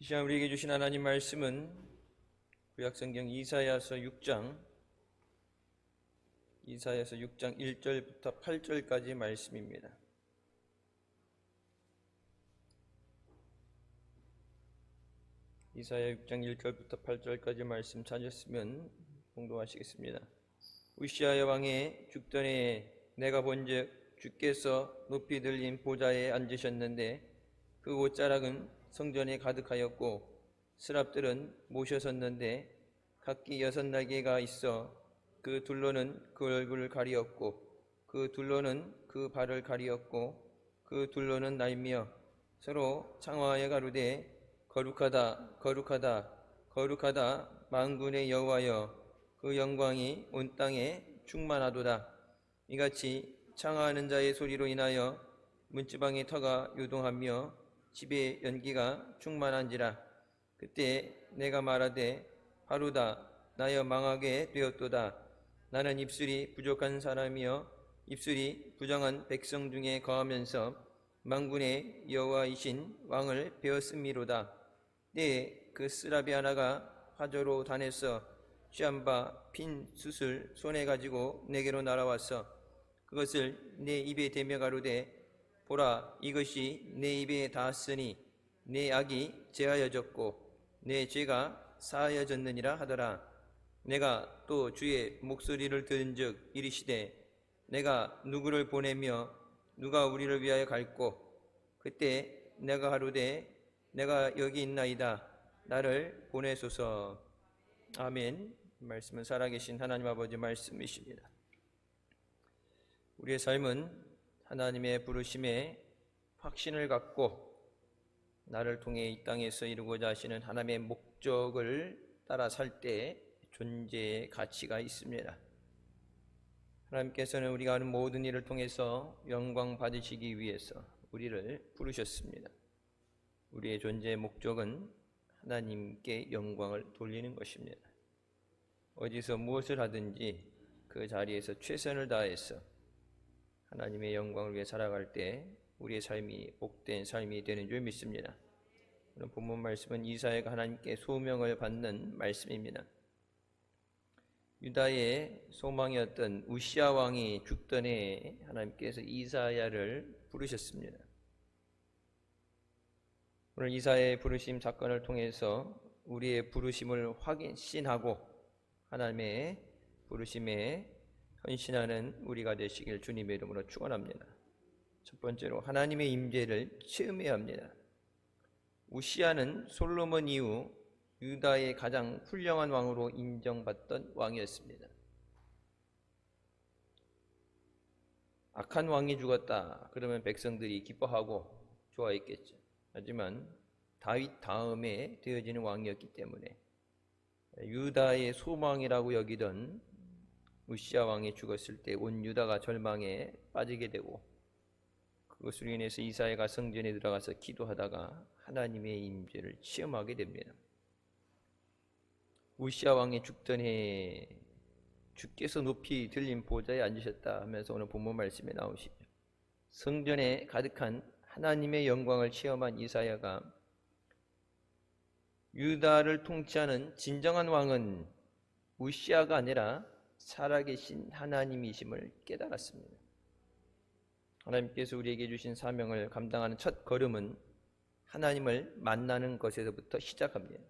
시간 우리에게 주신 하나님 말씀은 구약성경 이사야서 6장 1절부터 8절까지 말씀입니다. 이사야 6장 1절부터 8절까지 말씀 찾았으면 공동하시겠습니다. 우시야 왕의 죽던 해에 내가 본즉 주께서 높이 들린 보좌에 앉으셨는데 그 옷자락은 성전에 가득하였고 스랍들은 모셔섰는데 각기 6날개가 있어 그 둘로는 그 얼굴을 가리었고 그 둘로는 그 발을 가리었고 그 둘로는 날며 서로 창화하여 가로되 거룩하다 거룩하다 거룩하다 만군의 여호와여 그 영광이 온 땅에 충만하도다. 이같이 창화하는 자의 소리로 인하여 문지방의 터가 요동하며 집의 연기가 충만한지라. 그때 내가 말하되 하루다 나여 망하게 되었도다. 나는 입술이 부족한 사람이여 입술이 부정한 백성 중에 거하면서 만군의 여호와이신 왕을 배웠음이로다. 때에 그 스라비 하나가 화저로 단에서 취한 바 핀 숯을 손에 가지고 내게로 날아왔어 그것을 내 입에 대며 가로되 보라 이것이 내 입에 닿았으니 내 악이 제하여졌고 내 죄가 사하여졌느니라 하더라. 내가 또 주의 목소리를 들은즉 이르시되 내가 누구를 보내며 누가 우리를 위하여 갈꼬. 그때 내가 가로되 내가 여기 있나이다 나를 보내소서. 아멘. 말씀은 살아계신 하나님 아버지 말씀이십니다. 우리의 삶은 하나님의 부르심에 확신을 갖고 나를 통해 이 땅에서 이루고자 하시는 하나님의 목적을 따라 살 때 존재의 가치가 있습니다. 하나님께서는 우리가 하는 모든 일을 통해서 영광 받으시기 위해서 우리를 부르셨습니다. 우리의 존재의 목적은 하나님께 영광을 돌리는 것입니다. 어디서 무엇을 하든지 그 자리에서 최선을 다해서 하나님의 영광을 위해 살아갈 때 우리의 삶이 복된 삶이 되는 줄 믿습니다. 오늘 본문 말씀은 이사야가 하나님께 소명을 받는 말씀입니다. 유다의 소망이었던 우시야 왕이 죽던 해에 하나님께서 이사야를 부르셨습니다. 오늘 이사야의 부르심 사건을 통해서 우리의 부르심을 확신하고 하나님의 부르심에 헌신하는 우리가 되시길 주님의 이름으로 축원합니다. 첫 번째로 하나님의 임재를 체험해야 합니다. 우시야는 솔로몬 이후 유다의 가장 훌륭한 왕으로 인정받던 왕이었습니다. 악한 왕이 죽었다 그러면 백성들이 기뻐하고 좋아했겠죠. 하지만 다윗 다음에 되어지는 왕이었기 때문에 유다의 소망이라고 여기던 우시야 왕이 죽었을 때 온 유다가 절망에 빠지게 되고 그것으로 인해서 이사야가 성전에 들어가서 기도하다가 하나님의 임재를 체험하게 됩니다. 우시야 왕이 죽던 해에 주께서 높이 들린 보좌에 앉으셨다 하면서 오늘 본문 말씀에 나오시죠. 성전에 가득한 하나님의 영광을 체험한 이사야가 유다를 통치하는 진정한 왕은 우시야가 아니라 살아계신 하나님이심을 깨달았습니다. 하나님께서 우리에게 주신 사명을 감당하는 첫 걸음은 하나님을 만나는 것에서부터 시작합니다.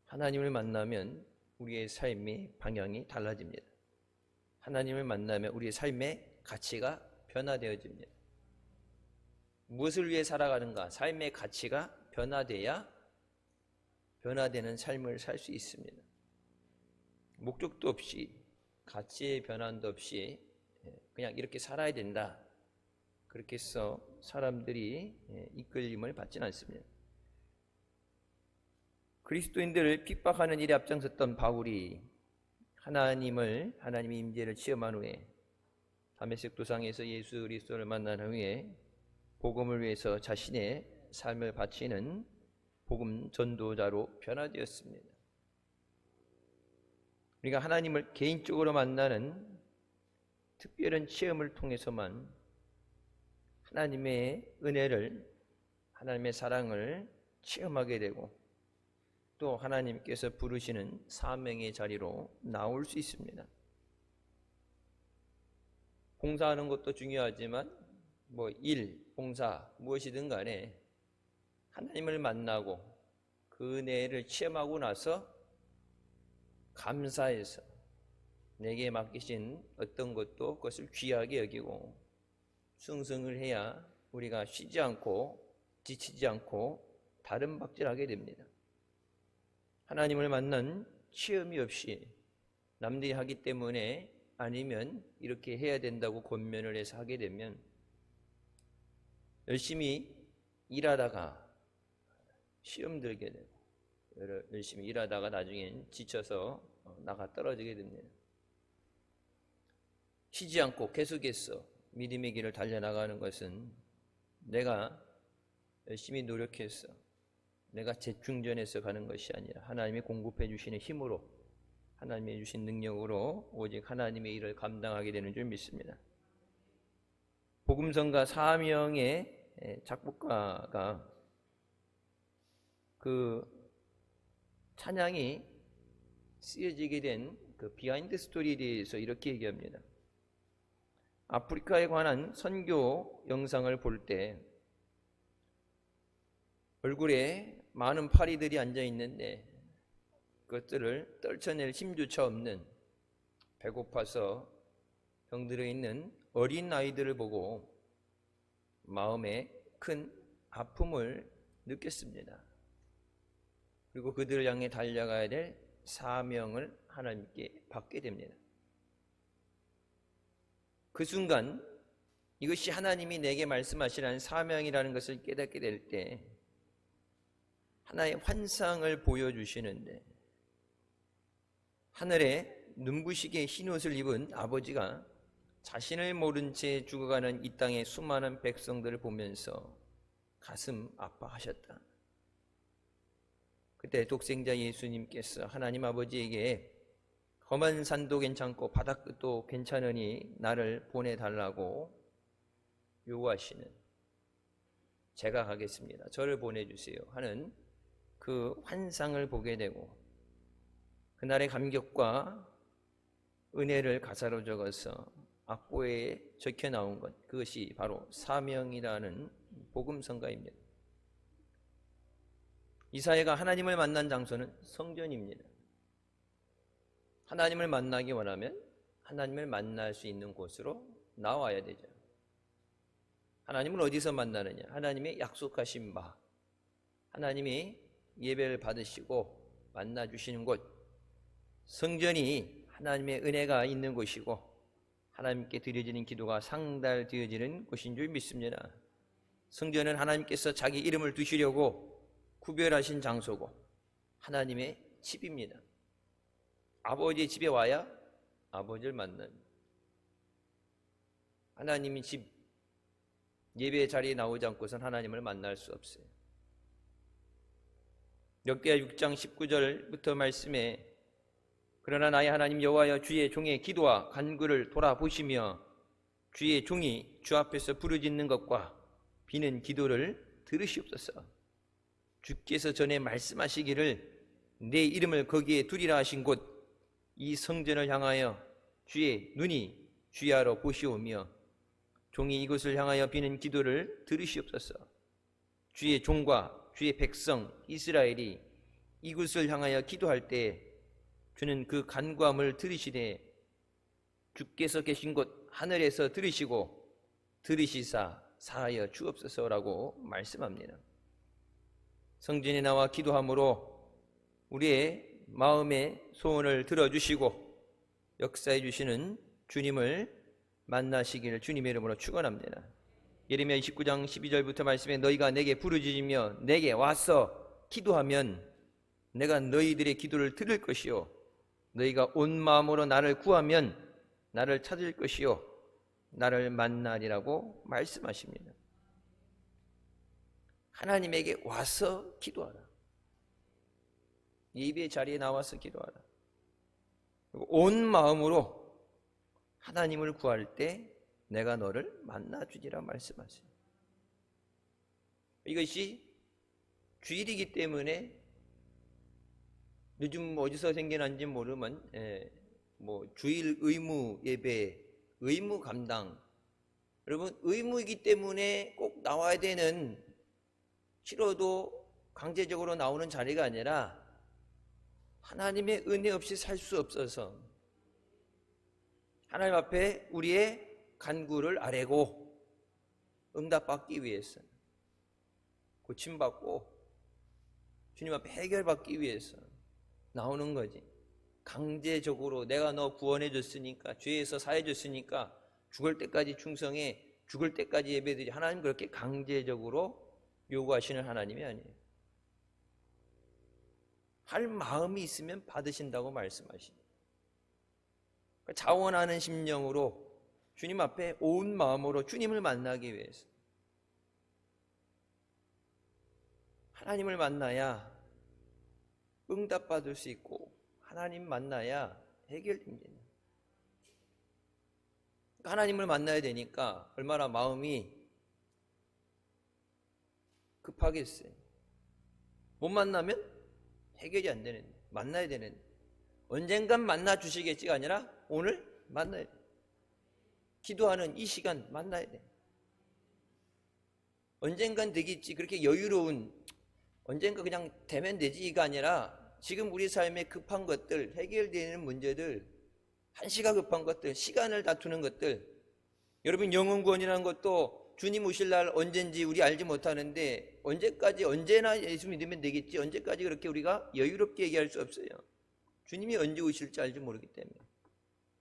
하나님을 만나면 우리의 삶의 방향이 달라집니다. 하나님을 만나면 우리의 삶의 가치가 변화되어집니다. 무엇을 위해 살아가는가? 삶의 가치가 변화돼야 변화되는 삶을 살 수 있습니다. 목적도 없이 가치의 변환도 없이 그냥 이렇게 살아야 된다 그렇게 해서 사람들이 이끌림을 받지는 않습니다. 그리스도인들을 핍박하는 일에 앞장섰던 바울이 하나님의 임재를 체험한 후에 다메섹 도상에서 예수 그리스도를 만난 후에 복음을 위해서 자신의 삶을 바치는 복음 전도자로 변화되었습니다. 우리가 하나님을 개인적으로 만나는 특별한 체험을 통해서만 하나님의 은혜를, 하나님의 사랑을 체험하게 되고 또 하나님께서 부르시는 사명의 자리로 나올 수 있습니다. 봉사하는 것도 중요하지만 봉사 무엇이든 간에 하나님을 만나고 그 은혜를 체험하고 나서 감사해서 내게 맡기신 어떤 것도 그것을 귀하게 여기고 충성을 해야 우리가 쉬지 않고 지치지 않고 다른 박질하게 됩니다. 하나님을 만난 체험이 없이 남들이 하기 때문에 아니면 이렇게 해야 된다고 권면을 해서 하게 되면 열심히 일하다가 시험 들게 되고 열심히 일하다가 나중엔 지쳐서 나가 떨어지게 됩니다. 쉬지 않고 계속해서 믿음의 길을 달려나가는 것은 내가 열심히 노력해서 내가 재충전해서 가는 것이 아니라 하나님이 공급해 주시는 힘으로 하나님이 주신 능력으로 오직 하나님의 일을 감당하게 되는 줄 믿습니다. 복음성가 사명의 작곡가가 그 찬양이 쓰여지게 된 그 비하인드 스토리에 대해서 이렇게 얘기합니다. 아프리카에 관한 선교 영상을 볼 때 얼굴에 많은 파리들이 앉아 있는데 그것들을 떨쳐낼 힘조차 없는 배고파서 병들어 있는 어린 아이들을 보고 마음에 큰 아픔을 느꼈습니다. 그리고 그들을 향해 달려가야 될 사명을 하나님께 받게 됩니다. 그 순간 이것이 하나님이 내게 말씀하시라는 사명이라는 것을 깨닫게 될 때 하나의 환상을 보여주시는데 하늘에 눈부시게 흰 옷을 입은 아버지가 자신을 모른 채 죽어가는 이 땅의 수많은 백성들을 보면서 가슴 아파하셨다. 그때 독생자 예수님께서 하나님 아버지에게 험한 산도 괜찮고 바닷끝도 괜찮으니 나를 보내달라고 요구하시는 제가 가겠습니다. 저를 보내주세요 하는 그 환상을 보게 되고 그날의 감격과 은혜를 가사로 적어서 악보에 적혀 나온 것 그것이 바로 사명이라는 복음성가입니다. 이사야가 하나님을 만난 장소는 성전입니다. 하나님을 만나기 원하면 하나님을 만날 수 있는 곳으로 나와야 되죠. 하나님을 어디서 만나느냐? 하나님의 약속하신 바 하나님이 예배를 받으시고 만나주시는 곳 성전이 하나님의 은혜가 있는 곳이고 하나님께 드려지는 기도가 상달되어지는 곳인 줄 믿습니다. 성전은 하나님께서 자기 이름을 두시려고 구별하신 장소고 하나님의 집입니다. 아버지의 집에 와야 아버지를 만납니다. 하나님의 집 예배의 자리에 나오지 않고선 하나님을 만날 수 없어요. 역대하 6장 19절부터 말씀에 그러나 나의 하나님 여호와여 주의 종의 기도와 간구를 돌아보시며 주의 종이 주 앞에서 부르짖는 것과 비는 기도를 들으시옵소서. 주께서 전에 말씀하시기를 내 이름을 거기에 두리라 하신 곳 이 성전을 향하여 주의 눈이 주야로 보시오며 종이 이곳을 향하여 비는 기도를 들으시옵소서. 주의 종과 주의 백성 이스라엘이 이곳을 향하여 기도할 때 주는 그 간구함을 들으시되 주께서 계신 곳 하늘에서 들으시고 들으시사 사하여 주옵소서라고 말씀합니다. 성전에 나와 기도함으로 우리의 마음의 소원을 들어주시고 역사해 주시는 주님을 만나시기를 주님의 이름으로 축원합니다. 예레미야 29장 12절부터 말씀에 너희가 내게 부르짖으며 내게 와서 기도하면 내가 너희들의 기도를 들을 것이요 너희가 온 마음으로 나를 구하면 나를 찾을 것이요 나를 만나리라고 말씀하십니다. 하나님에게 와서 기도하라. 예배의 자리에 나와서 기도하라. 그리고 온 마음으로 하나님을 구할 때 내가 너를 만나주리라 말씀하세요. 이것이 주일이기 때문에 요즘 어디서 생겨난지 모르면 뭐 주일 의무 예배, 의무 감당. 여러분 의무이기 때문에 꼭 나와야 되는, 싫어도 강제적으로 나오는 자리가 아니라 하나님의 은혜 없이 살 수 없어서 하나님 앞에 우리의 간구를 아뢰고 응답받기 위해서, 고침받고 주님 앞에 해결받기 위해서 나오는 거지. 강제적으로 내가 너 구원해 줬으니까, 죄에서 사해 줬으니까 죽을 때까지 충성해, 죽을 때까지 예배드리. 하나님 그렇게 강제적으로 요구하시는 하나님이 아니에요. 할 마음이 있으면 받으신다고 말씀하시죠. 자원하는 심령으로 주님 앞에 온 마음으로 주님을 만나기 위해서, 하나님을 만나야 응답받을 수 있고 하나님 만나야 해결됩니다. 하나님을 만나야 되니까 얼마나 마음이 급하겠어요. 못 만나면 해결이 안 되는데, 만나야 되는데, 언젠간 만나 주시겠지가 아니라 오늘 만나야 돼. 기도하는 이 시간 만나야 돼. 언젠간 되겠지, 그렇게 여유로운, 언젠가 그냥 되면 되지가 아니라 지금 우리 삶에 급한 것들, 해결되는 문제들, 한시가 급한 것들, 시간을 다투는 것들. 여러분 영혼 구원이라는 것도 주님 오실 날 언젠지 우리 알지 못하는데, 언제까지, 언제나 예수 믿으면 되겠지, 언제까지 그렇게 우리가 여유롭게 얘기할 수 없어요. 주님이 언제 오실지 알지 모르기 때문에.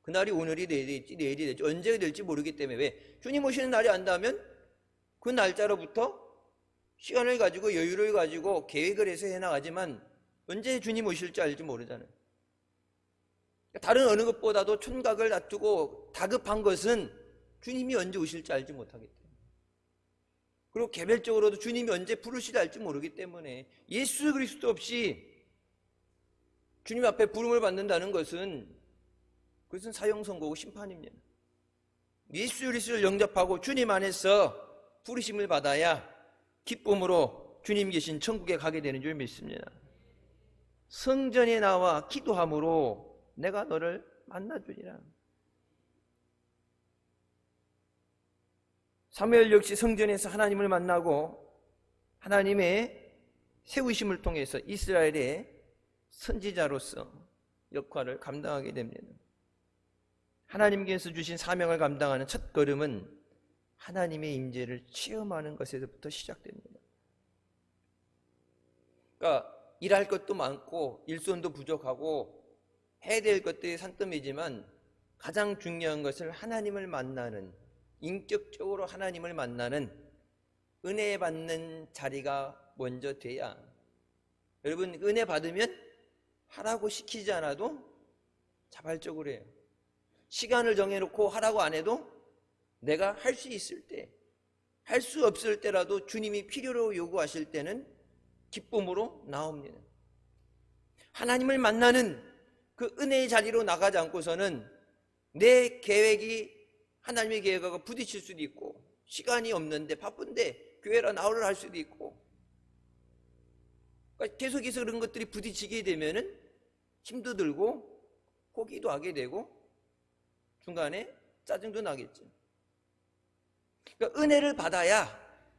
그날이 오늘이 될지 내일이 될지 언제가 될지 모르기 때문에. 왜? 주님 오시는 날이 안다면 그 날짜로부터 시간을 가지고 여유를 가지고 계획을 해서 해나가지만 언제 주님 오실지 알지 모르잖아요. 다른 어느 것보다도 촌각을 다투고 다급한 것은 주님이 언제 오실지 알지 못하기 때문에, 그리고 개별적으로도 주님이 언제 부르실지 알지 모르기 때문에, 예수 그리스도 없이 주님 앞에 부름을 받는다는 것은, 그것은 사형 선고고 심판입니다. 예수 그리스도를 영접하고 주님 안에서 부르심을 받아야 기쁨으로 주님 계신 천국에 가게 되는 줄 믿습니다. 성전에 나와 기도함으로 내가 너를 만나주리라. 사무엘 역시 성전에서 하나님을 만나고 하나님의 세우심을 통해서 이스라엘의 선지자로서 역할을 감당하게 됩니다. 하나님께서 주신 사명을 감당하는 첫 걸음은 하나님의 임재를 체험하는 것에서부터 시작됩니다. 그러니까 일할 것도 많고 일손도 부족하고 해야 될 것들이 산더미지만 가장 중요한 것을 하나님을 만나는, 인격적으로 하나님을 만나는, 은혜 받는 자리가 먼저 돼야. 여러분 은혜 받으면 하라고 시키지 않아도 자발적으로 해요. 시간을 정해놓고 하라고 안 해도 내가 할 수 있을 때, 할 수 없을 때라도 주님이 필요로 요구하실 때는 기쁨으로 나옵니다. 하나님을 만나는 그 은혜의 자리로 나가지 않고서는 내 계획이 하나님의 계획하고 부딪힐 수도 있고, 시간이 없는데 바쁜데 교회라 나오려 할 수도 있고, 그러니까 계속해서 그런 것들이 부딪히게 되면은 힘도 들고 포기도 하게 되고 중간에 짜증도 나겠죠. 그러니까 은혜를 받아야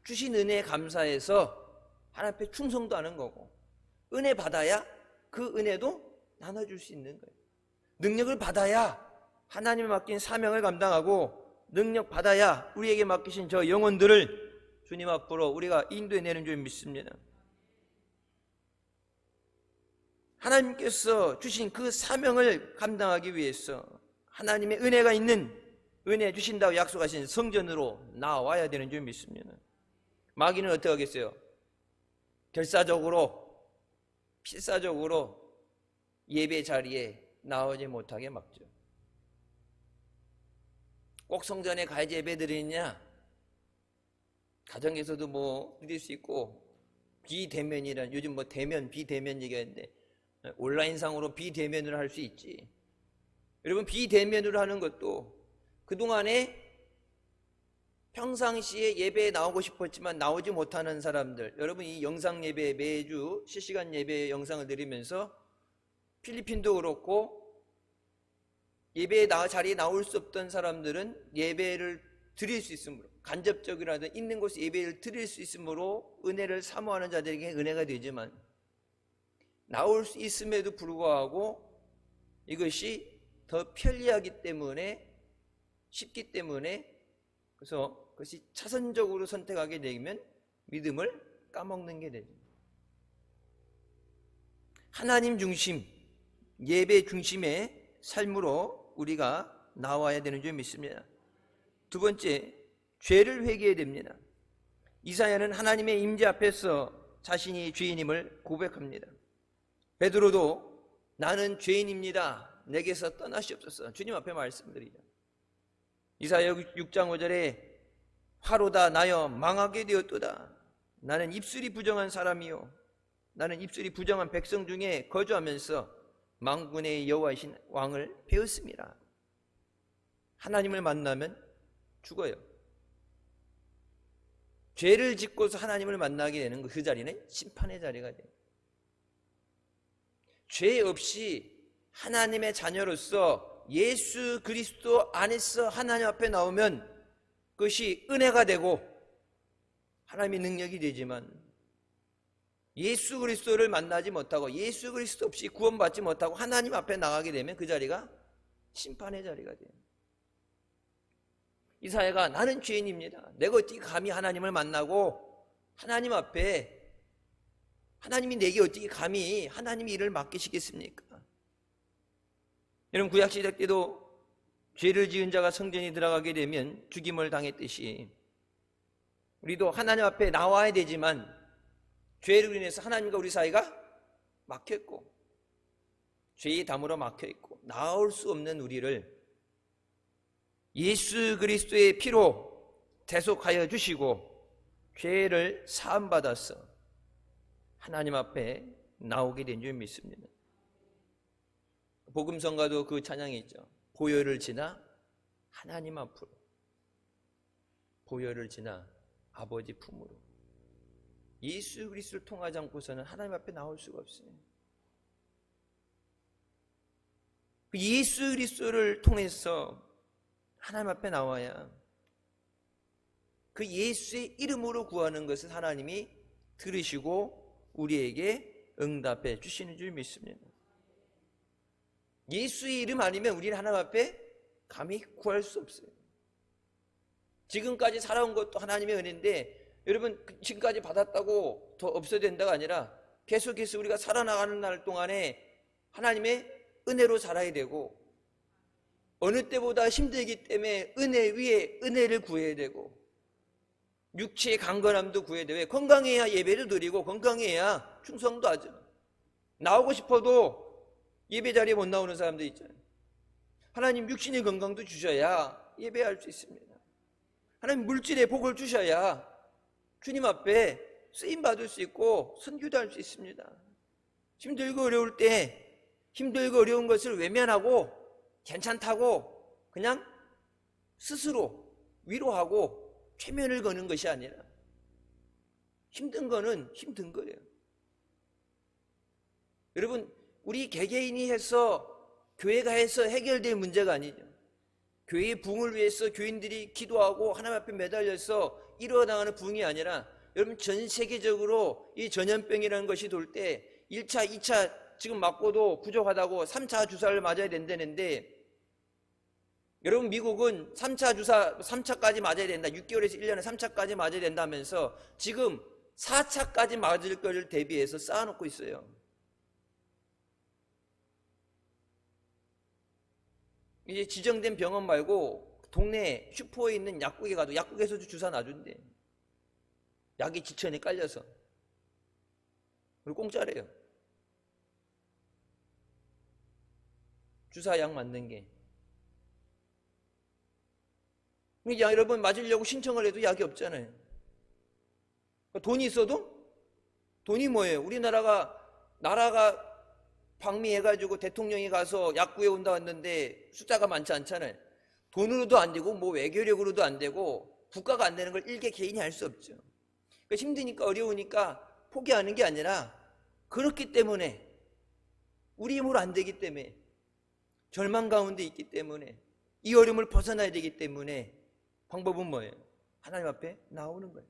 주신 은혜에 감사해서 하나님 앞에 충성도 하는 거고, 은혜 받아야 그 은혜도 나눠줄 수 있는 거예요. 능력을 받아야 하나님이 맡긴 사명을 감당하고, 능력 받아야 우리에게 맡기신 저 영혼들을 주님 앞으로 우리가 인도해내는 줄 믿습니다. 하나님께서 주신 그 사명을 감당하기 위해서 하나님의 은혜가 있는, 은혜 주신다고 약속하신 성전으로 나와야 되는 줄 믿습니다. 마귀는 어떻게 하겠어요? 결사적으로, 필사적으로 예배 자리에 나오지 못하게 막죠. 꼭 성전에 가야지 예배 드리느냐? 가정에서도 뭐 드릴 수 있고, 비대면이란, 요즘 뭐 대면, 비대면 얘기하는데 온라인상으로 비대면으로 할 수 있지. 여러분 비대면으로 하는 것도 그동안에 평상시에 예배에 나오고 싶었지만 나오지 못하는 사람들, 여러분 이 영상 예배 매주 실시간 예배 영상을 드리면서 필리핀도 그렇고 예배 자리에 나올 수 없던 사람들은 예배를 드릴 수 있으므로, 간접적이라든 있는 곳에 예배를 드릴 수 있으므로 은혜를 사모하는 자들에게 은혜가 되지만, 나올 수 있음에도 불구하고 이것이 더 편리하기 때문에, 쉽기 때문에, 그래서 그것이 차선적으로 선택하게 되면 믿음을 까먹는 게 되죠. 하나님 중심, 예배 중심의 삶으로 우리가 나와야 되는 줄 믿습니다. 두 번째, 죄를 회개해야 됩니다. 이사야는 하나님의 임재 앞에서 자신이 죄인임을 고백합니다. 베드로도 나는 죄인입니다, 내게서 떠나시옵소서 주님 앞에 말씀드리죠. 이사야 6장 5절에 화로다 나여 망하게 되었도다, 나는 입술이 부정한 사람이요 나는 입술이 부정한 백성 중에 거주하면서 만군의 여호와이신 왕을 배웠습니다. 하나님을 만나면 죽어요. 죄를 짓고서 하나님을 만나게 되는 그 자리는 심판의 자리가 돼요. 죄 없이 하나님의 자녀로서 예수 그리스도 안에서 하나님 앞에 나오면 그것이 은혜가 되고 하나님의 능력이 되지만, 예수 그리스도를 만나지 못하고 예수 그리스도 없이 구원받지 못하고 하나님 앞에 나가게 되면 그 자리가 심판의 자리가 돼요. 이사야가 나는 죄인입니다, 내가 어떻게 감히 하나님을 만나고 하나님 앞에, 하나님이 내게 어떻게 감히 하나님이 일을 맡기시겠습니까? 여러분 구약시대 때도 죄를 지은 자가 성전에 들어가게 되면 죽임을 당했듯이 우리도 하나님 앞에 나와야 되지만 죄로 인해서 하나님과 우리 사이가 막혀있고 죄의 담으로 막혀있고 나올 수 없는 우리를 예수 그리스도의 피로 대속하여 주시고 죄를 사함받아서 하나님 앞에 나오게 된 줄 믿습니다. 복음성가도 그 찬양이 있죠. 보혈을 지나 하나님 앞으로, 보혈을 지나 아버지 품으로. 예수 그리스도를 통하지 않고서는 하나님 앞에 나올 수가 없어요. 예수 그리스도를 통해서 하나님 앞에 나와야 그 예수의 이름으로 구하는 것을 하나님이 들으시고 우리에게 응답해 주시는 줄 믿습니다. 예수의 이름 아니면 우리는 하나님 앞에 감히 구할 수 없어요. 지금까지 살아온 것도 하나님의 은혜인데, 여러분 지금까지 받았다고 더 없어야 된다가 아니라 계속해서 우리가 살아나가는 날 동안에 하나님의 은혜로 살아야 되고, 어느 때보다 힘들기 때문에 은혜 위에 은혜를 구해야 되고, 육체의 강건함도 구해야 되고, 건강해야 예배를 드리고 건강해야 충성도 하죠. 나오고 싶어도 예배 자리에 못 나오는 사람도 있잖아요. 하나님 육신의 건강도 주셔야 예배할 수 있습니다. 하나님 물질의 복을 주셔야 주님 앞에 쓰임받을 수 있고 선교도 할 수 있습니다. 힘들고 어려울 때 힘들고 어려운 것을 외면하고 괜찮다고 그냥 스스로 위로하고 최면을 거는 것이 아니라, 힘든 거는 힘든 거예요. 여러분 우리 개개인이 해서, 교회가 해서 해결될 문제가 아니죠. 교회의 부흥을 위해서 교인들이 기도하고 하나님 앞에 매달려서 이루어나가는 부흥이 아니라, 여러분 전 세계적으로 이 전염병이라는 것이 돌 때 1차, 2차 지금 맞고도 부족하다고 3차 주사를 맞아야 된다는데, 여러분 미국은 3차 주사 3차까지 맞아야 된다, 6개월에서 1년에 3차까지 맞아야 된다면서 지금 4차까지 맞을 것을 대비해서 쌓아놓고 있어요. 이제 지정된 병원 말고 동네 슈퍼에 있는 약국에 가도 약국에서도 주사 놔준대. 약이 지천에 깔려서. 그리고 공짜래요. 주사약 맞는 게. 여러분 맞으려고 신청을 해도 약이 없잖아요. 돈이 있어도, 돈이 뭐예요? 우리나라가 방미해가지고 대통령이 가서 약 구해온다 왔는데 숫자가 많지 않잖아요. 돈으로도 안 되고 뭐 외교력으로도 안 되고 국가가 안 되는 걸 일개 개인이 할 수 없죠. 그러니까 힘드니까 어려우니까 포기하는 게 아니라 그렇기 때문에 우리 힘으로 안 되기 때문에 절망 가운데 있기 때문에 이 어려움을 벗어나야 되기 때문에 방법은 뭐예요? 하나님 앞에 나오는 거예요.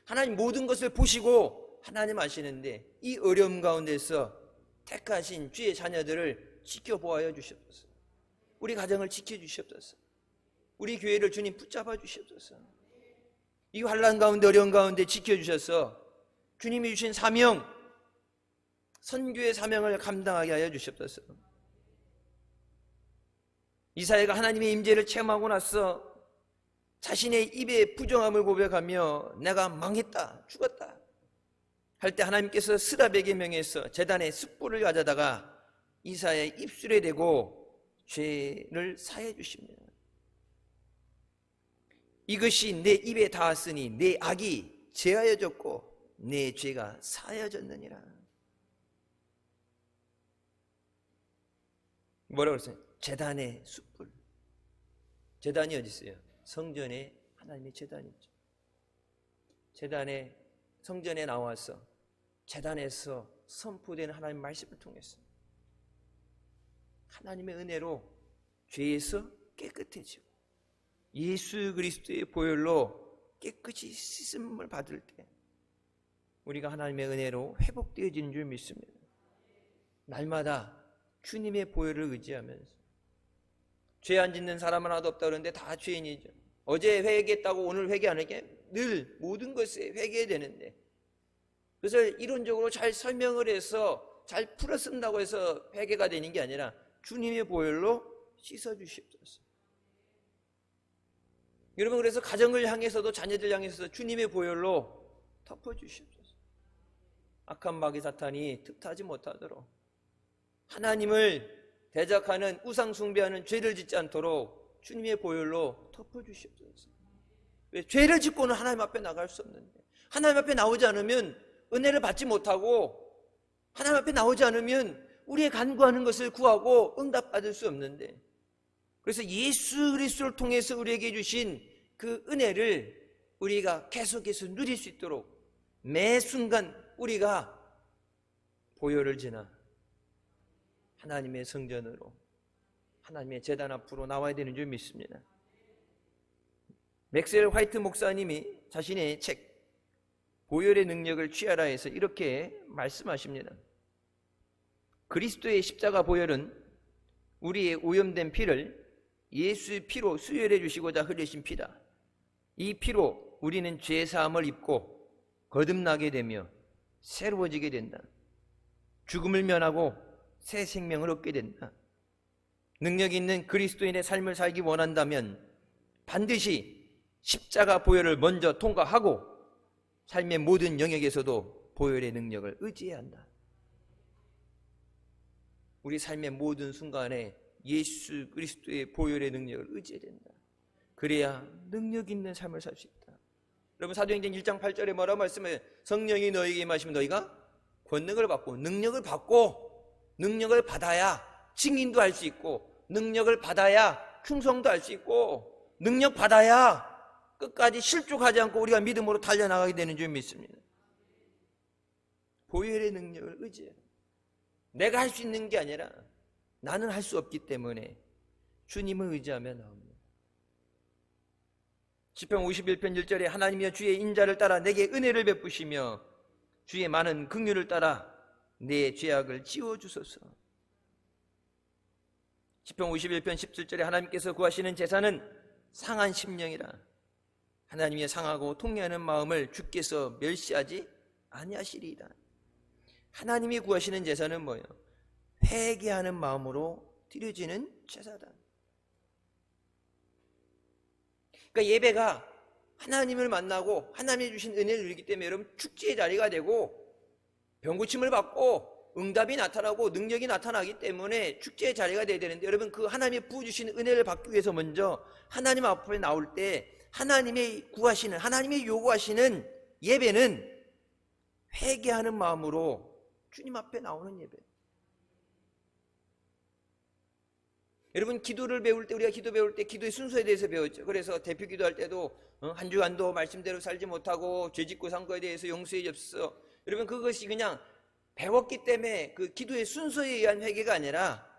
하나님 모든 것을 보시고 하나님 아시는데 이 어려움 가운데서 택하신 주의 자녀들을 지켜보아여 주시옵소서. 우리 가정을 지켜주시옵소서. 우리 교회를 주님 붙잡아 주시옵소서. 이 환난 가운데 어려운 가운데 지켜주셔서 주님이 주신 사명, 선교의 사명을 감당하게 하여 주시옵소서. 이사야가 하나님의 임재를 체험하고 나서 자신의 입에 부정함을 고백하며 내가 망했다, 죽었다 할 때 하나님께서 스랍에게 명해서 제단에 숯불을 가져다가 이사야의 입술에 대고 죄를 사해 주십니다. 이것이 내 입에 닿았으니 내 악이 제하여졌고 내 죄가 사하여졌느니라. 뭐라고 그랬어요? 제단의 숯불. 제단이 어디 있어요? 성전에 하나님의 제단이 있죠. 제단에 성전에 나와서 제단에서 선포되는 하나님의 말씀을 통해서 하나님의 은혜로 죄에서 깨끗해지고 예수 그리스도의 보혈로 깨끗이 씻음을 받을 때 우리가 하나님의 은혜로 회복되어지는 줄 믿습니다. 날마다 주님의 보혈을 의지하면서 죄 안 짓는 사람은 하나도 없다 그러는데 다 죄인이죠. 어제 회개했다고 오늘 회개 안 하게 늘 모든 것에 회개해야 되는데 그래서 이론적으로 잘 설명을 해서 잘 풀어 쓴다고 해서 회개가 되는 게 아니라 주님의 보혈로 씻어주시옵소서. 여러분 그래서 가정을 향해서도 자녀들 향해서도 주님의 보혈로 덮어주시옵소서. 악한 마귀 사탄이 틈타지 못하도록 하나님을 대적하는 우상 숭배하는 죄를 짓지 않도록 주님의 보혈로 덮어주시옵소서. 왜? 죄를 짓고는 하나님 앞에 나갈 수 없는데 하나님 앞에 나오지 않으면 은혜를 받지 못하고 하나님 앞에 나오지 않으면 우리의 간구하는 것을 구하고 응답받을 수 없는데 그래서 예수 그리스도를 통해서 우리에게 주신 그 은혜를 우리가 계속해서 누릴 수 있도록 매 순간 우리가 보혈을 지나 하나님의 성전으로 하나님의 제단 앞으로 나와야 되는 줄 믿습니다. 맥스웰 화이트 목사님이 자신의 책 보혈의 능력을 취하라 해서 이렇게 말씀하십니다. 그리스도의 십자가 보혈은 우리의 오염된 피를 예수의 피로 수혈해 주시고자 흘리신 피다. 이 피로 우리는 죄 사함을 입고 거듭나게 되며 새로워지게 된다. 죽음을 면하고 새 생명을 얻게 된다. 능력 있는 그리스도인의 삶을 살기 원한다면 반드시 십자가 보혈을 먼저 통과하고 삶의 모든 영역에서도 보혈의 능력을 의지해야 한다. 우리 삶의 모든 순간에 예수 그리스도의 보혈의 능력을 의지해야 된다. 그래야 능력 있는 삶을 살 수 있다. 여러분 사도행전 1장 8절에 뭐라고 말씀해요? 성령이 너희에게 임하시면 너희가 권능을 받고 능력을 받고 능력을 받아야 증인도 할 수 있고 능력을 받아야 충성도 할 수 있고 능력 받아야 끝까지 실족하지 않고 우리가 믿음으로 달려나가게 되는 줄 믿습니다. 보혈의 능력을 의지해요. 내가 할 수 있는 게 아니라 나는 할 수 없기 때문에 주님을 의지하며 나옵니다. 시편 51편 1절에 하나님이여 주의 인자를 따라 내게 은혜를 베푸시며 주의 많은 긍휼을 따라 내 죄악을 지워주소서. 시편 51편 17절에 하나님께서 구하시는 제사는 상한 심령이라 하나님의 상하고 통회하는 마음을 주께서 멸시하지 아니하시리이다. 하나님이 구하시는 제사는 뭐예요? 회개하는 마음으로 드려지는 제사다. 그러니까 예배가 하나님을 만나고 하나님이 주신 은혜를 누리기 때문에 여러분 축제의 자리가 되고 병고침을 받고 응답이 나타나고 능력이 나타나기 때문에 축제의 자리가 돼야 되는데 여러분 그 하나님이 부어주신 은혜를 받기 위해서 먼저 하나님 앞에 나올 때 하나님의 구하시는 하나님이 요구하시는 예배는 회개하는 마음으로 주님 앞에 나오는 예배. 여러분, 기도를 배울 때, 우리가 기도 배울 때 기도의 순서에 대해서 배웠죠. 그래서 대표 기도할 때도 한 주간도 말씀대로 살지 못하고 죄짓고 산 거에 대해서 용서해 줬어. 여러분, 그것이 그냥 배웠기 때문에 그 기도의 순서에 의한 회개가 아니라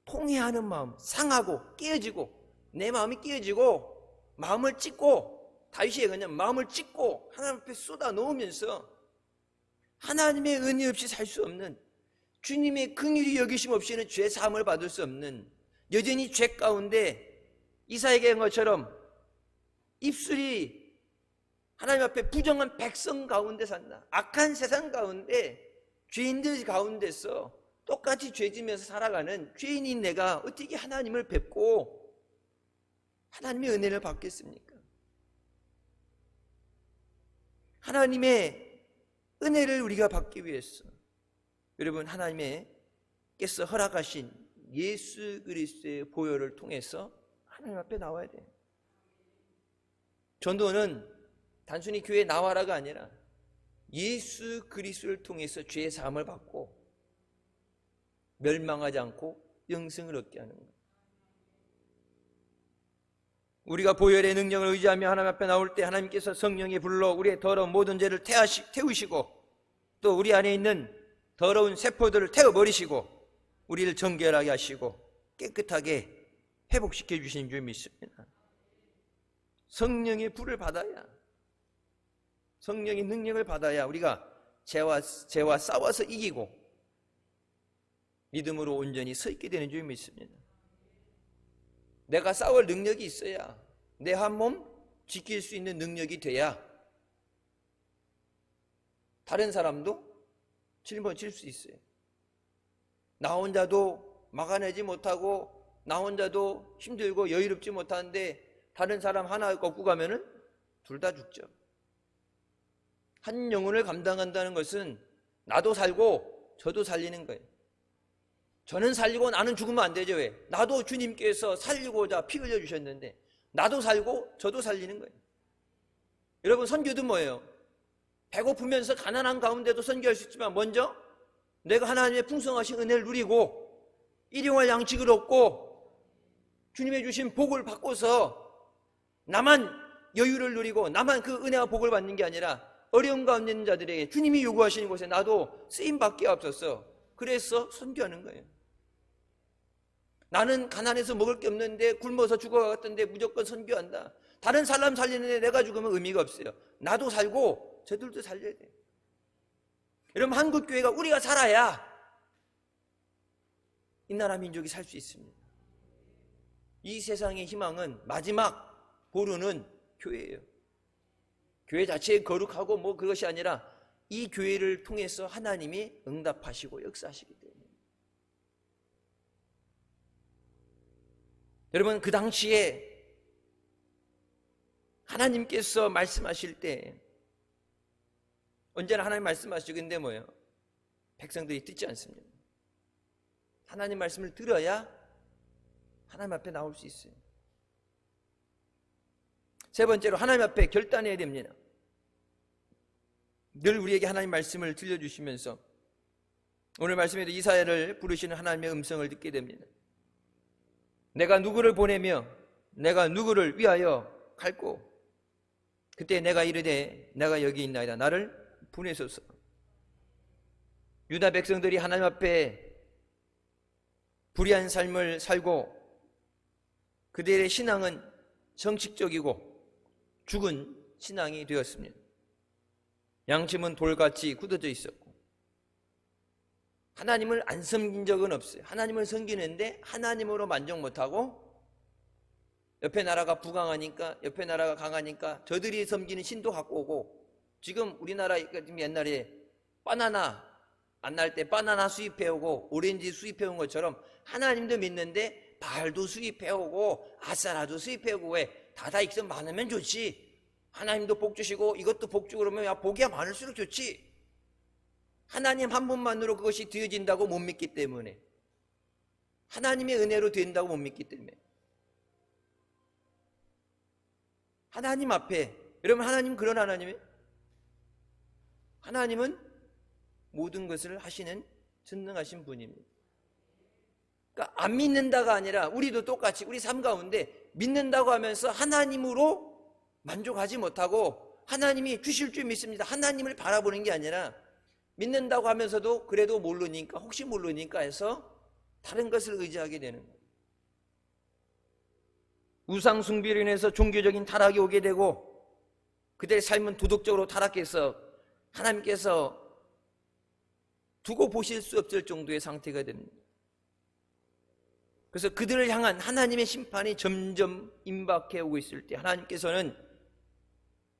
통회하는 마음, 상하고 깨어지고, 내 마음이 깨어지고 마음을 찢고, 다윗이 그냥 마음을 찢고 하나님 앞에 쏟아 놓으면서 하나님의 은혜 없이 살 수 없는, 주님의 긍휼히 여기심 없이는 죄 사함을 받을 수 없는, 여전히 죄 가운데 이사야의 것처럼 입술이 하나님 앞에 부정한 백성 가운데 산다. 악한 세상 가운데 죄인들 가운데서 똑같이 죄지면서 살아가는 죄인인 내가 어떻게 하나님을 뵙고 하나님의 은혜를 받겠습니까? 하나님의 은혜를 우리가 받기 위해서, 여러분, 하나님께서 허락하신 예수 그리스도의 보혈을 통해서 하나님 앞에 나와야 돼요. 전도는 단순히 교회에 나와라가 아니라 예수 그리스도를 통해서 죄의 사함을 받고 멸망하지 않고 영생을 얻게 하는 거예요. 우리가 보혈의 능력을 의지하며 하나님 앞에 나올 때 하나님께서 성령이 불러 우리의 더러운 모든 죄를 태우시고, 또 우리 안에 있는 더러운 세포들을 태워버리시고 우리를 정결하게 하시고 깨끗하게 회복시켜 주시는 줄 믿습니다. 성령의 불을 받아야, 성령의 능력을 받아야 우리가 죄와 싸워서 이기고 믿음으로 온전히 서 있게 되는 줄 믿습니다. 내가 싸울 능력이 있어야, 내 한 몸 지킬 수 있는 능력이 돼야 다른 사람도 짊어질 수 있어요. 나 혼자도 막아내지 못하고 나 혼자도 힘들고 여유롭지 못하는데 다른 사람 하나 꺾고 가면은 둘 다 죽죠. 한 영혼을 감당한다는 것은 나도 살고 저도 살리는 거예요. 저는 살리고 나는 죽으면 안 되죠. 왜? 나도 주님께서 살리고자 피 흘려 주셨는데 나도 살고 저도 살리는 거예요. 여러분, 선교도 뭐예요? 배고프면서 가난한 가운데도 선교할 수 있지만 먼저 내가 하나님의 풍성하신 은혜를 누리고 일용할 양식을 얻고 주님의 주신 복을 받고서 나만 여유를 누리고 나만 그 은혜와 복을 받는 게 아니라 어려운 가운데 있는 자들에게 주님이 요구하시는 곳에 나도 쓰임받게 없어서 그래서 선교하는 거예요. 나는 가난해서 먹을 게 없는데 굶어서 죽어갔던데 무조건 선교한다. 다른 사람 살리는데 내가 죽으면 의미가 없어요. 나도 살고 저들도 살려야 돼요. 여러분, 한국교회가 우리가 살아야 이 나라 민족이 살 수 있습니다. 이 세상의 희망은 마지막 보루는 교회예요. 교회 자체에 거룩하고 뭐 그것이 아니라 이 교회를 통해서 하나님이 응답하시고 역사하시기 때문에. 여러분, 그 당시에 하나님께서 말씀하실 때 언제나 하나님 말씀하시고, 근데 뭐예요? 백성들이 듣지 않습니다. 하나님 말씀을 들어야 하나님 앞에 나올 수 있어요. 세 번째로 하나님 앞에 결단해야 됩니다. 늘 우리에게 하나님 말씀을 들려주시면서 오늘 말씀에도 이사야를 부르시는 하나님의 음성을 듣게 됩니다. 내가 누구를 보내며 내가 누구를 위하여 갈고, 그때 내가 이르되 내가 여기 있나이다, 나를 보내소서. 유다 백성들이 하나님 앞에 불의한 삶을 살고 그들의 신앙은 정식적이고 죽은 신앙이 되었습니다. 양심은 돌같이 굳어져 있었고 하나님을 안 섬긴 적은 없어요. 하나님을 섬기는데 하나님으로 만족 못하고 옆에 나라가 부강하니까, 옆에 나라가 강하니까 저들이 섬기는 신도 갖고 오고, 지금 우리나라 옛날에 바나나 안 날 때 바나나 수입해오고 오렌지 수입해온 것처럼 하나님도 믿는데 바알도 수입해오고 아사라도 수입해오고, 왜? 다다 익선 많으면 좋지. 하나님도 복 주시고 이것도 복 주고 그러면 야, 복이 많을수록 좋지. 하나님 한 분만으로 그것이 되어진다고 못 믿기 때문에, 하나님의 은혜로 된다고 못 믿기 때문에, 하나님 앞에, 여러분, 하나님 그런 하나님이에요. 하나님은 모든 것을 하시는 전능하신 분입니다. 그러니까 안 믿는다가 아니라 우리도 똑같이 우리 삶 가운데 믿는다고 하면서 하나님으로 만족하지 못하고 하나님이 주실 줄 믿습니다. 하나님을 바라보는 게 아니라 믿는다고 하면서도 그래도 모르니까 혹시 모르니까 해서 다른 것을 의지하게 되는 거예요. 우상 숭배로 인해서 종교적인 타락이 오게 되고 그들의 삶은 도덕적으로 타락해서 하나님께서 두고 보실 수 없을 정도의 상태가 됩니다. 그래서 그들을 향한 하나님의 심판이 점점 임박해 오고 있을 때 하나님께서는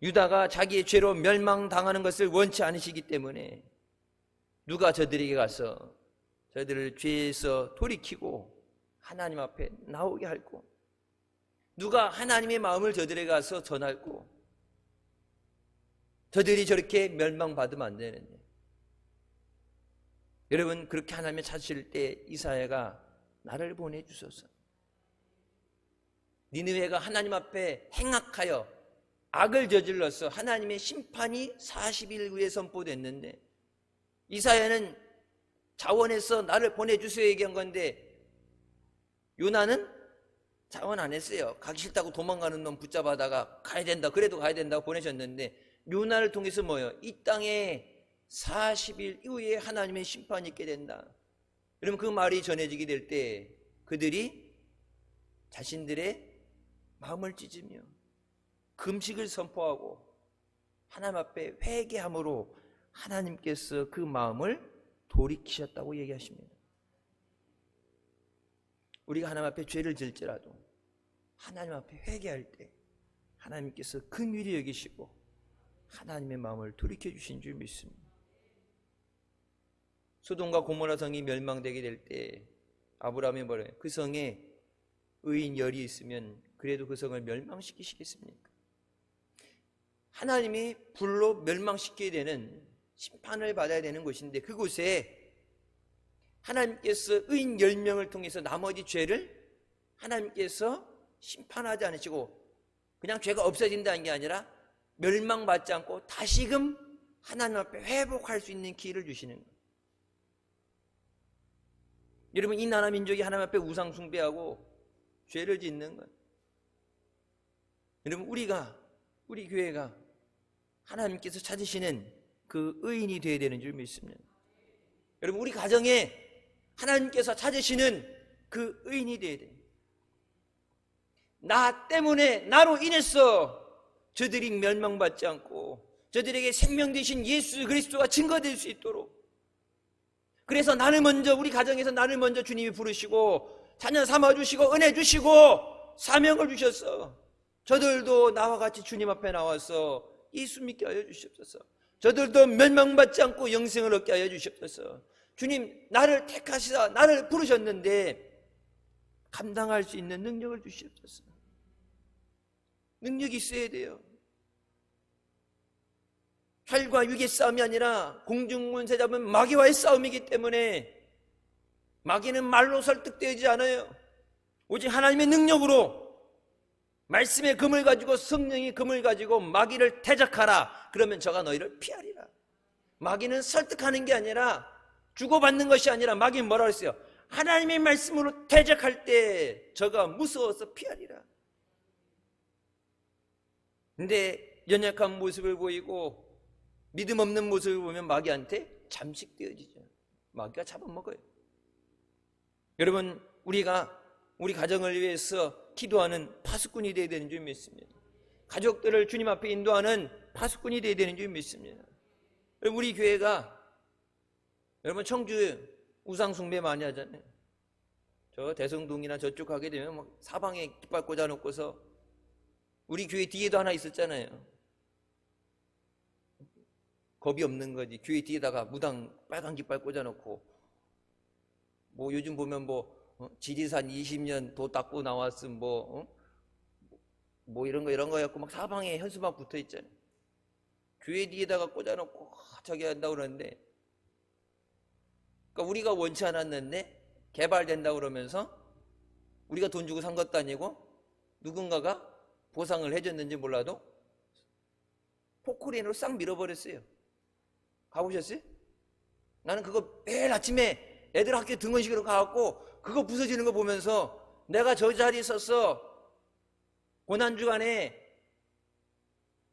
유다가 자기의 죄로 멸망당하는 것을 원치 않으시기 때문에 누가 저들에게 가서 저들을 죄에서 돌이키고 하나님 앞에 나오게 할고 누가 하나님의 마음을 저들에게 가서 전할고 저들이 저렇게 멸망받으면 안 되는데 여러분 그렇게 하나님을 찾으실 때 이사야가 나를 보내주소서. 니느웨가 하나님 앞에 행악하여 악을 저질러서 하나님의 심판이 40일 후에 선포됐는데 이사야는 자원해서 나를 보내주세요 얘기한 건데 요나는 자원 안 했어요. 가기 싫다고 도망가는 놈 붙잡아다가 가야 된다 그래도 가야 된다고 보내셨는데 요나를 통해서 뭐예요? 이 땅에 40일 이후에 하나님의 심판이 있게 된다. 여러분 그 말이 전해지게 될 때 그들이 자신들의 마음을 찢으며 금식을 선포하고 하나님 앞에 회개함으로 하나님께서 그 마음을 돌이키셨다고 얘기하십니다. 우리가 하나님 앞에 죄를 질지라도 하나님 앞에 회개할 때 하나님께서 긍휼히 여기시고 하나님의 마음을 돌이켜 주신 줄 믿습니다. 소돔과 고모라 성이 멸망되게 될 때 아브라함이 뭐래요? 그 성에 의인 열이 있으면 그래도 그 성을 멸망시키시겠습니까? 하나님이 불로 멸망시키게 되는 심판을 받아야 되는 곳인데 그곳에 하나님께서 의인 10명을 통해서 나머지 죄를 하나님께서 심판하지 않으시고 그냥 죄가 없어진다는 게 아니라 멸망받지 않고 다시금 하나님 앞에 회복할 수 있는 기회를 주시는 거예요. 여러분 이 나라 민족이 하나님 앞에 우상 숭배하고 죄를 짓는 거예요. 여러분 우리 교회가 하나님께서 찾으시는 그 의인이 되어야 되는 줄 믿습니다. 여러분 우리 가정에 하나님께서 찾으시는 그 의인이 되어야 돼요. 나 때문에 나로 인해서 저들이 멸망받지 않고 저들에게 생명 되신 예수 그리스도가 증거될 수 있도록 그래서 나를 먼저 우리 가정에서 나를 먼저 주님이 부르시고 자녀 삼아주시고 은혜 주시고 사명을 주셨어. 저들도 나와 같이 주님 앞에 나와서 예수 믿게 하여 주시옵소서. 저들도 멸망받지 않고 영생을 얻게 하여 주시옵소서. 주님 나를 택하시사 나를 부르셨는데 감당할 수 있는 능력을 주시옵소서. 능력이 있어야 돼요. 혈과 육의 싸움이 아니라 공중문세 잡은 마귀와의 싸움이기 때문에 마귀는 말로 설득되지 않아요. 오직 하나님의 능력으로 말씀의 금을 가지고 성령의 금을 가지고 마귀를 대적하라. 그러면 저가 너희를 피하리라. 마귀는 설득하는 게 아니라 주고받는 것이 아니라 마귀는 뭐라고 했어요? 하나님의 말씀으로 대적할 때 저가 무서워서 피하리라. 근데 연약한 모습을 보이고 믿음 없는 모습을 보면 마귀한테 잠식되어지죠. 마귀가 잡아먹어요. 여러분 우리가 우리 가정을 위해서 기도하는 파수꾼이 되어야 되는 줄 믿습니다. 가족들을 주님 앞에 인도하는 파수꾼이 되어야 되는 줄 믿습니다. 여러분 우리 교회가 여러분 청주 우상 숭배 많이 하잖아요. 저 대성동이나 저쪽 가게 되면 막 사방에 깃발 꽂아놓고서 우리 교회 뒤에도 하나 있었잖아요. 겁이 없는 거지. 교회 뒤에다가 무당 빨간 깃발 꽂아놓고 뭐 요즘 보면 뭐 지리산 20년 도 닦고 나왔음 뭐 이런 거 해갖고 막 사방에 현수막 붙어 있잖아요. 교회 뒤에다가 꽂아놓고 저기 한다고 그러는데 그러니까 우리가 원치 않았는데 개발된다고 그러면서 우리가 돈 주고 산 것도 아니고 누군가가 보상을 해줬는지 몰라도 포크레인으로 싹 밀어버렸어요. 가보셨어요? 나는 그거 매일 아침에 애들 학교 등원식으로 가갖고 그거 부서지는 거 보면서 내가 저 자리에 있어서 고난주간에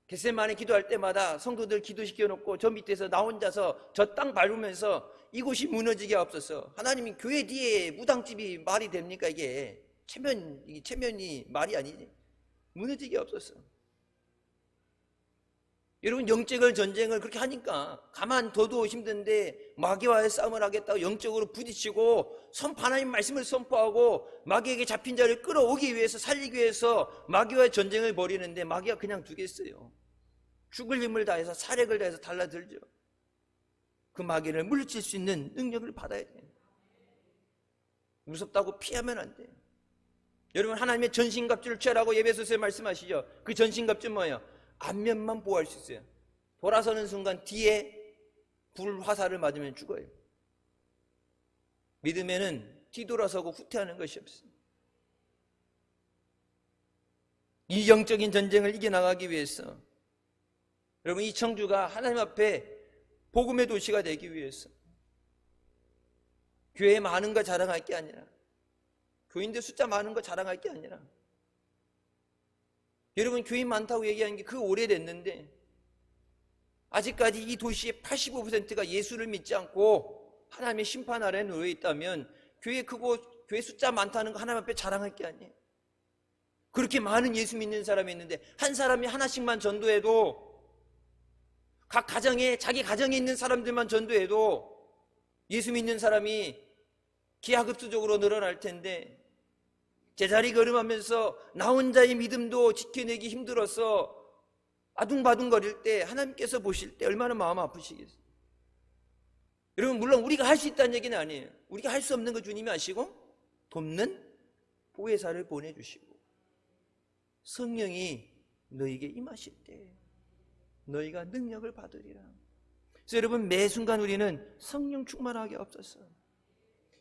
겟세마네 기도할 때마다 성도들 기도시켜 놓고 저 밑에서 나 혼자서 저 땅 밟으면서 이곳이 무너지게 없어서, 하나님이 교회 뒤에 무당집이 말이 됩니까? 이게 체면이 말이 아니지. 무너지게 없었어. 여러분, 영적인 전쟁을 그렇게 하니까 가만 둬도 힘든데 마귀와의 싸움을 하겠다고 영적으로 부딪히고 하나님 말씀을 선포하고 마귀에게 잡힌 자를 끌어오기 위해서, 살리기 위해서 마귀와의 전쟁을 벌이는데 마귀가 그냥 두겠어요. 죽을 힘을 다해서, 사력을 다해서 달라들죠. 그 마귀를 물리칠 수 있는 능력을 받아야 돼요. 무섭다고 피하면 안 돼요. 여러분, 하나님의 전신갑주를 취하라고 에베소서에 말씀하시죠. 그 전신갑주 뭐예요? 앞면만 보호할 수 있어요. 돌아서는 순간 뒤에 불 화살을 맞으면 죽어요. 믿음에는 뒤돌아서고 후퇴하는 것이 없어요. 이 영적인 전쟁을 이겨나가기 위해서, 여러분, 이 청주가 하나님 앞에 복음의 도시가 되기 위해서 교회 많은 거 자랑할 게 아니라, 교인들 숫자 많은 거 자랑할 게 아니라, 여러분, 교인 많다고 얘기하는 게 그 오래됐는데 아직까지 이 도시의 85%가 예수를 믿지 않고 하나님의 심판 아래에 놓여 있다면 교회 크고 교회 숫자 많다는 거 하나님 앞에 자랑할 게 아니에요. 그렇게 많은 예수 믿는 사람이 있는데 한 사람이 하나씩만 전도해도, 각 가정에, 자기 가정에 있는 사람들만 전도해도 예수 믿는 사람이 기하급수적으로 늘어날 텐데, 제자리 걸음하면서 나 혼자의 믿음도 지켜내기 힘들어서 아둥바둥거릴 때 하나님께서 보실 때 얼마나 마음 아프시겠어요. 여러분, 물론 우리가 할 수 있다는 얘기는 아니에요. 우리가 할 수 없는 거 주님이 아시고 돕는 보혜사를 보내주시고 성령이 너에게 임하실 때 너희가 능력을 받으리라. 그래서 여러분, 매 순간 우리는 성령 충만하게 없었어.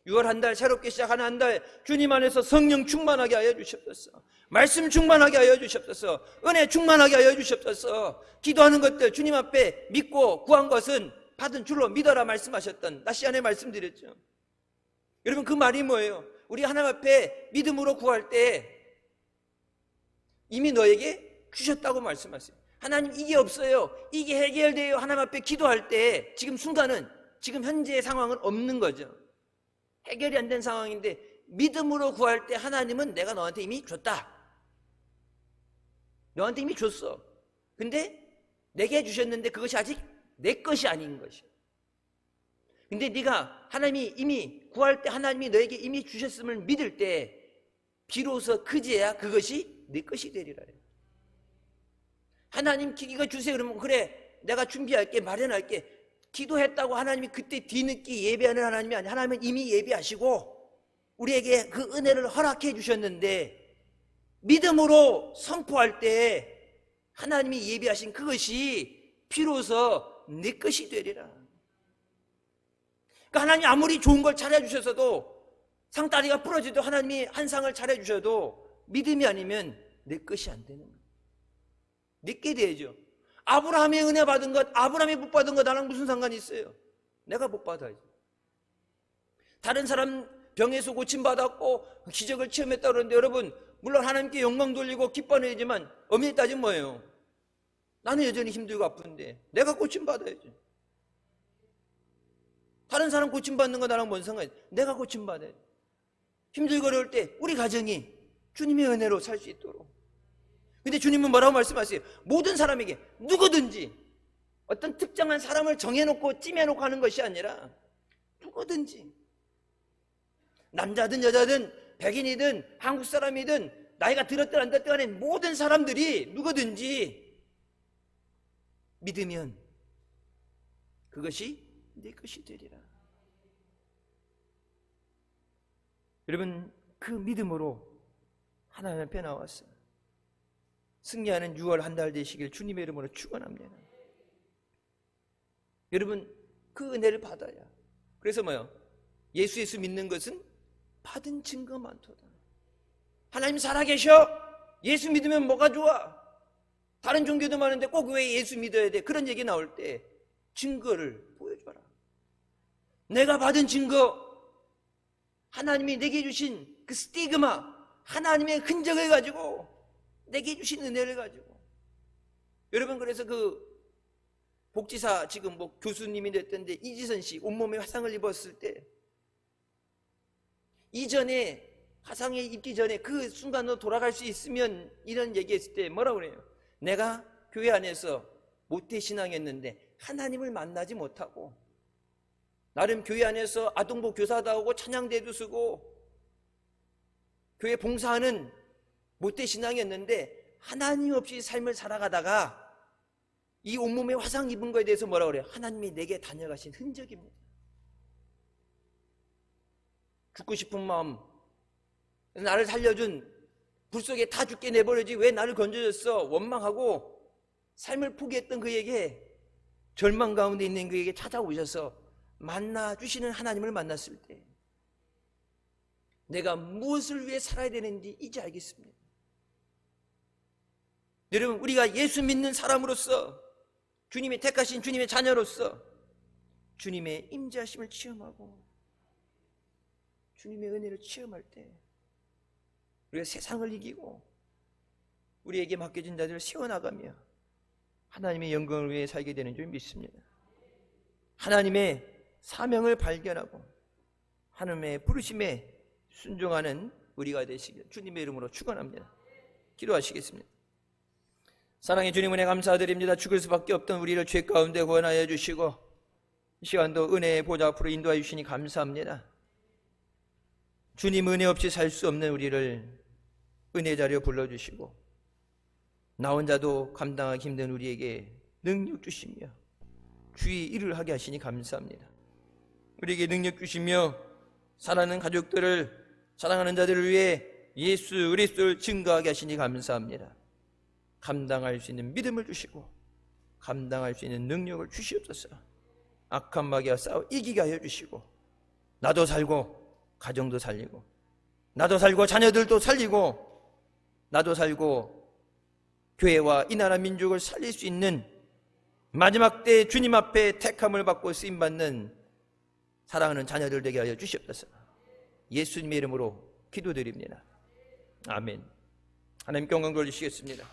6월 한 달, 새롭게 시작하는 한 달, 주님 안에서 성령 충만하게 하여 주시옵소서. 말씀 충만하게 하여 주시옵소서. 은혜 충만하게 하여 주시옵소서. 기도하는 것들 주님 앞에 믿고 구한 것은 받은 줄로 믿어라 말씀하셨던 낮 시간에 말씀드렸죠. 여러분, 그 말이 뭐예요? 우리 하나님 앞에 믿음으로 구할 때 이미 너에게 주셨다고 말씀하세요. 하나님, 이게 없어요, 이게 해결돼요, 하나님 앞에 기도할 때 지금 순간은, 지금 현재의 상황은 없는 거죠. 해결이 안 된 상황인데 믿음으로 구할 때 하나님은 내가 너한테 이미 줬다. 너한테 이미 줬어. 근데 내게 주셨는데 그것이 아직 내 것이 아닌 것이야. 근데 네가 하나님이 이미 구할 때 하나님이 너에게 이미 주셨음을 믿을 때 비로소 그제야 그것이 내 것이 되리라. 하나님 기기가 주세요 그러면 그래, 내가 준비할게, 마련할게. 기도했다고 하나님이 그때 뒤늦게 예배하는 하나님이 아니라 하나님은 이미 예배하시고 우리에게 그 은혜를 허락해 주셨는데 믿음으로 선포할 때 하나님이 예배하신 그것이 비로소 내 것이 되리라. 그러니까 하나님이 아무리 좋은 걸 잘해주셔서도, 상다리가 부러져도 하나님이 한 상을 잘해주셔도 믿음이 아니면 내 것이 안 되는 거예요. 내게 돼야죠. 아브라함의 은혜 받은 것, 아브라함이 복 받은 것 나랑 무슨 상관이 있어요? 내가 복 받아야지. 다른 사람 병에서 고침받았고 기적을 체험했다고 그러는데, 여러분, 물론 하나님께 영광 돌리고 기뻐해야지만 엄밀히 따지면 뭐예요? 나는 여전히 힘들고 아픈데 내가 고침받아야지. 다른 사람 고침받는 거 나랑 뭔 상관이야? 내가 고침받아야지. 힘들고 어려울 때 우리 가정이 주님의 은혜로 살 수 있도록. 근데 주님은 뭐라고 말씀하세요? 모든 사람에게, 누구든지, 어떤 특정한 사람을 정해놓고 찜해놓고 하는 것이 아니라 누구든지, 남자든 여자든 백인이든 한국 사람이든 나이가 들었든 안 들었든 간에 모든 사람들이 누구든지 믿으면 그것이 내 것이 되리라. 여러분, 그 믿음으로 하나님 앞에 나왔어요. 승리하는 6월 한 달 되시길 주님의 이름으로 축원합니다. 여러분, 그 은혜를 받아야. 그래서 뭐요? 예수 믿는 것은 받은 증거 많도다. 하나님 살아계셔. 예수 믿으면 뭐가 좋아? 다른 종교도 많은데 꼭 왜 예수 믿어야 돼? 그런 얘기 나올 때 증거를 보여줘라. 내가 받은 증거, 하나님이 내게 주신 그 스티그마, 하나님의 흔적을 가지고, 내게 주신 은혜를 가지고. 여러분, 그래서 그 복지사 지금 뭐 교수님이 됐던데 이지선 씨 온몸에 화상을 입었을 때, 이전에 화상에 입기 전에 그 순간으로 돌아갈 수 있으면 이런 얘기했을 때 뭐라고 그래요? 내가 교회 안에서 모태신앙이었는데 하나님을 만나지 못하고, 나름 교회 안에서 아동복 교사도 하고 찬양대도 쓰고 교회 봉사하는 모태신앙이었는데 하나님 없이 삶을 살아가다가 이 온몸에 화상 입은 거에 대해서 뭐라고 그래요? 하나님이 내게 다녀가신 흔적입니다. 죽고 싶은 마음, 나를 살려준 불 속에 다 죽게 내버려지 왜 나를 건져줬어? 원망하고 삶을 포기했던 그에게, 절망 가운데 있는 그에게 찾아오셔서 만나주시는 하나님을 만났을 때 내가 무엇을 위해 살아야 되는지 이제 알겠습니다. 여러분, 우리가 예수 믿는 사람으로서, 주님이 택하신 주님의 자녀로서 주님의 임재하심을 체험하고 주님의 은혜를 체험할 때 우리가 세상을 이기고 우리에게 맡겨진 자들을 세워나가며 하나님의 영광을 위해 살게 되는 줄 믿습니다. 하나님의 사명을 발견하고 하나님의 부르심에 순종하는 우리가 되시길 주님의 이름으로 축원합니다. 기도하시겠습니다. 사랑의 주님, 은혜 감사드립니다. 죽을 수밖에 없던 우리를 죄 가운데 구원하여 주시고 이 시간도 은혜의 보좌 앞으로 인도하여 주시니 감사합니다. 주님 은혜 없이 살 수 없는 우리를 은혜 자리에 불러주시고 나 혼자도 감당하기 힘든 우리에게 능력 주시며 주의 일을 하게 하시니 감사합니다. 우리에게 능력 주시며 사랑하는 가족들을, 사랑하는 자들을 위해 예수 그리스도를 증거하게 하시니 감사합니다. 감당할 수 있는 믿음을 주시고 감당할 수 있는 능력을 주시옵소서. 악한 마귀와 싸워 이기게 하여 주시고 나도 살고 가정도 살리고 나도 살고 자녀들도 살리고 나도 살고 교회와 이 나라 민족을 살릴 수 있는 마지막 때 주님 앞에 택함을 받고 쓰임받는 사랑하는 자녀들 되게 하여 주시옵소서. 예수님의 이름으로 기도드립니다. 아멘. 하나님께 영광 돌리시겠습니다.